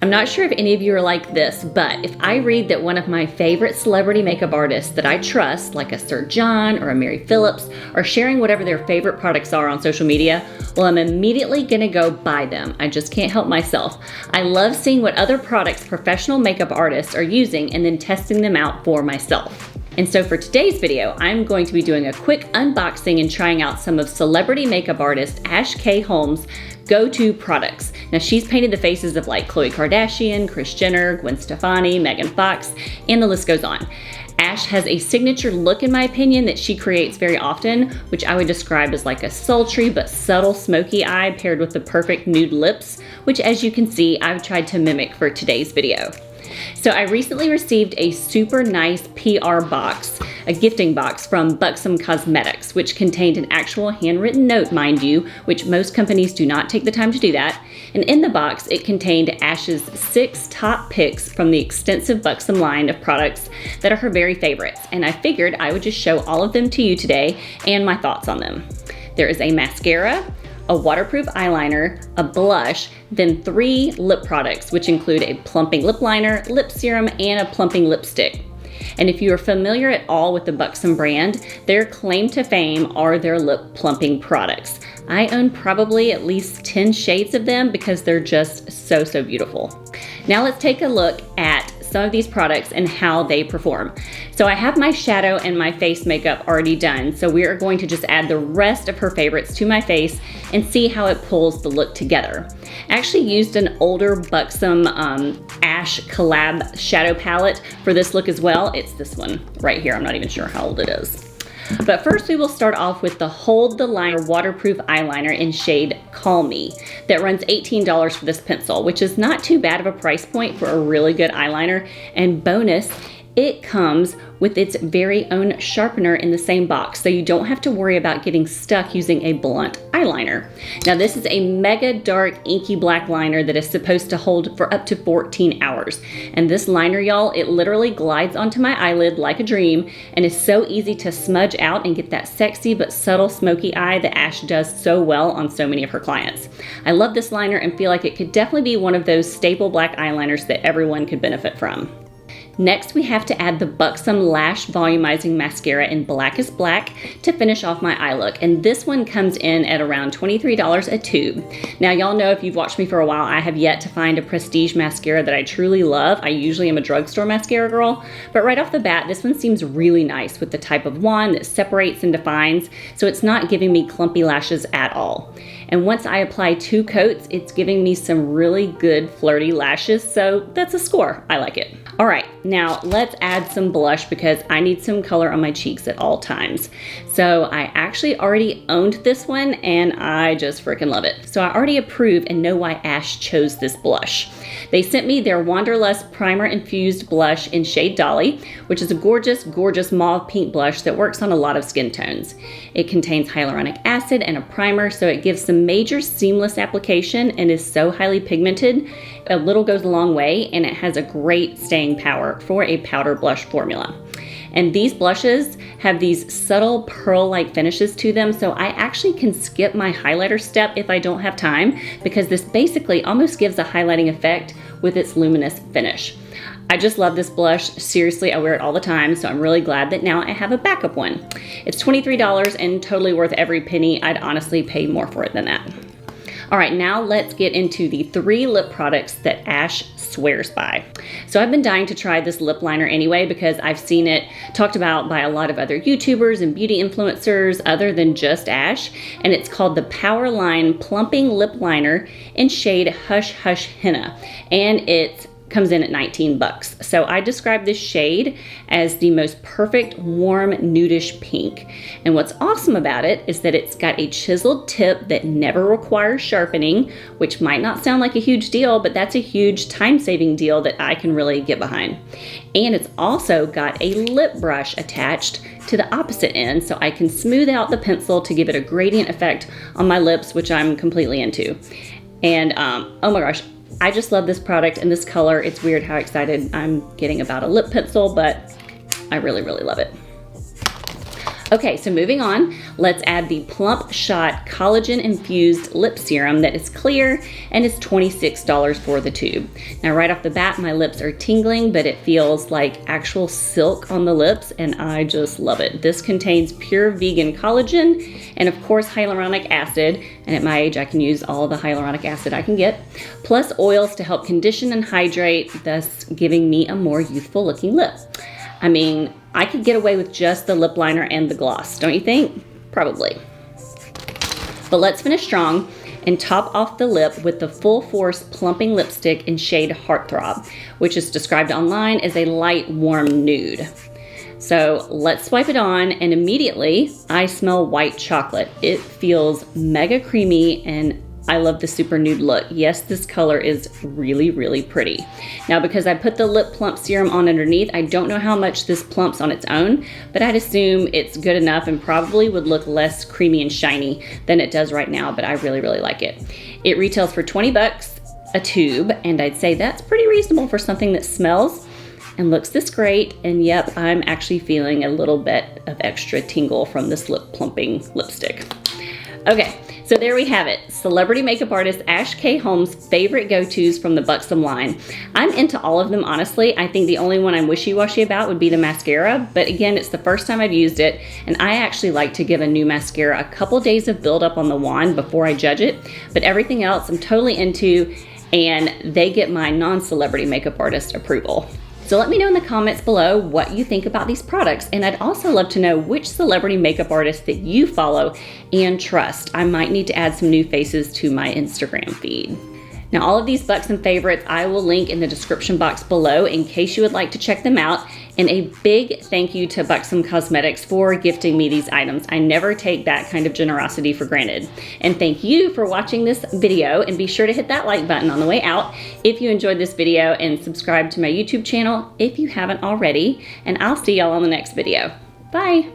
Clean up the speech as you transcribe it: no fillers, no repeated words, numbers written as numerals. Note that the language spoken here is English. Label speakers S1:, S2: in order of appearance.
S1: I'm not sure if any of you are like this, but if I read that one of my favorite celebrity makeup artists that I trust, like a Sir John or a Mary Phillips, are sharing whatever their favorite products are on social media, well, I'm immediately gonna go buy them. I just can't help myself. I love seeing what other products professional makeup artists are using and then testing them out for myself. And so for today's video, I'm going to be doing a quick unboxing and trying out some of celebrity makeup artist Ash K. Holmes' go-to products. Now she's painted the faces of like Khloe Kardashian, Kris Jenner, Gwen Stefani, Megan Fox, and the list goes on. Ash has a signature look, in my opinion, that she creates very often, which I would describe as like a sultry but subtle smoky eye paired with the perfect nude lips, which as you can see, I've tried to mimic for today's video. So I recently received a super nice PR box, a gifting box from Buxom Cosmetics, which contained an actual handwritten note, mind you, which most companies do not take the time to do that. And in the box, it contained Ash's 6 top picks from the extensive Buxom line of products that are her very favorites. And I figured I would just show all of them to you today and my thoughts on them. There is a mascara, a waterproof eyeliner, a blush, then 3 lip products, which include a plumping lip liner, lip serum, and a plumping lipstick. And if you are familiar at all with the Buxom brand, their claim to fame are their lip plumping products. I own probably at least 10 shades of them because they're just so beautiful. Now let's take a look at some of these products and how they perform. So I have my shadow and my face makeup already done, so we are going to just add the rest of her favorites to my face and see how it pulls the look together. I actually used an older Buxom Ash collab shadow palette for this look as well. It's this one right here. I'm not even sure how old it is. But first we will start off with the Hold the Liner waterproof eyeliner in shade Call Me that runs $18 for this pencil, which is not too bad of a price point for a really good eyeliner. And bonus, it comes with its very own sharpener in the same box, so you don't have to worry about getting stuck using a blunt eyeliner. Now this is a mega dark inky black liner that is supposed to hold for up to 14 hours. And this liner, y'all, it literally glides onto my eyelid like a dream and is so easy to smudge out and get that sexy but subtle smoky eye that Ash does so well on so many of her clients. I love this liner and feel like it could definitely be one of those staple black eyeliners that everyone could benefit from. Next, we have to add the Buxom Lash Volumizing Mascara in Blackest Black to finish off my eye look. And this one comes in at around $23 a tube. Now, y'all know if you've watched me for a while, I have yet to find a prestige mascara that I truly love. I usually am a drugstore mascara girl, but right off the bat, this one seems really nice with the type of wand that separates and defines, so it's not giving me clumpy lashes at all. And once I apply 2 coats, it's giving me some really good flirty lashes, so that's a score. I like it. All right, now let's add some blush because I need some color on my cheeks at all times. So I actually already owned this one and I just freaking love it. So I already approve and know why Ash chose this blush. They sent me their Wanderlust Primer-Infused blush in shade Dolly, which is a gorgeous, gorgeous mauve pink blush that works on a lot of skin tones. It contains hyaluronic acid and a primer, so it gives some major seamless application and is so highly pigmented. A little goes a long way, and it has a great staying power for a powder blush formula. And these blushes have these subtle pearl-like finishes to them, so I actually can skip my highlighter step if I don't have time, because this basically almost gives a highlighting effect with its luminous finish. I just love this blush. Seriously, I wear it all the time, so I'm really glad that now I have a backup one. It's $23 and totally worth every penny. I'd honestly pay more for it than that. All right, now let's get into the 3 lip products that Ash swears by. So I've been dying to try this lip liner anyway because I've seen it talked about by a lot of other YouTubers and beauty influencers other than just Ash, and it's called the Powerline Plumping Lip Liner in shade Hush Hush Henna, and it comes in at 19 bucks. So I describe this shade as the most perfect warm nudish pink. And what's awesome about it is that it's got a chiseled tip that never requires sharpening, which might not sound like a huge deal, but that's a huge time-saving deal that I can really get behind. And it's also got a lip brush attached to the opposite end, so I can smooth out the pencil to give it a gradient effect on my lips, which I'm completely into. And oh my gosh, I just love this product and this color. It's weird how excited I'm getting about a lip pencil, but I really, really love it. Okay, so moving on, let's add the Plump Shot Collagen-Infused Lip Serum that is clear and is $26 for the tube. Now right off the bat, my lips are tingling, but it feels like actual silk on the lips, and I just love it. This contains pure vegan collagen and of course hyaluronic acid, and at my age I can use all the hyaluronic acid I can get, plus oils to help condition and hydrate, thus giving me a more youthful looking lip. I mean, I could get away with just the lip liner and the gloss, don't you think? Probably. But let's finish strong and top off the lip with the Full Force Plumping Lipstick in shade Heartthrob, which is described online as a light, warm nude. So let's swipe it on, and immediately I smell white chocolate. It feels mega creamy, and I love the super nude look. Yes, this color is really, really pretty. Now, because I put the lip plump serum on underneath, I don't know how much this plumps on its own, but I'd assume it's good enough and probably would look less creamy and shiny than it does right now, but I really, really like it. It retails for 20 bucks a tube, and I'd say that's pretty reasonable for something that smells and looks this great. And yep, I'm actually feeling a little bit of extra tingle from this lip plumping lipstick. Okay, so there we have it. Celebrity makeup artist Ash K. Holmes' favorite go-tos from the Buxom line. I'm into all of them, honestly. I think the only one I'm wishy-washy about would be the mascara, but again, it's the first time I've used it, and I actually like to give a new mascara a couple days of build-up on the wand before I judge it, but everything else I'm totally into, and they get my non-celebrity makeup artist approval. So let me know in the comments below what you think about these products, and I'd also love to know which celebrity makeup artist that you follow and trust. I might need to add some new faces to my Instagram feed. Now, all of these Buxom favorites I will link in the description box below in case you would like to check them out. And a big thank you to Buxom Cosmetics for gifting me these items. I never take that kind of generosity for granted. And thank you for watching this video, and be sure to hit that like button on the way out if you enjoyed this video, and subscribe to my YouTube channel if you haven't already. And I'll see y'all on the next video. Bye.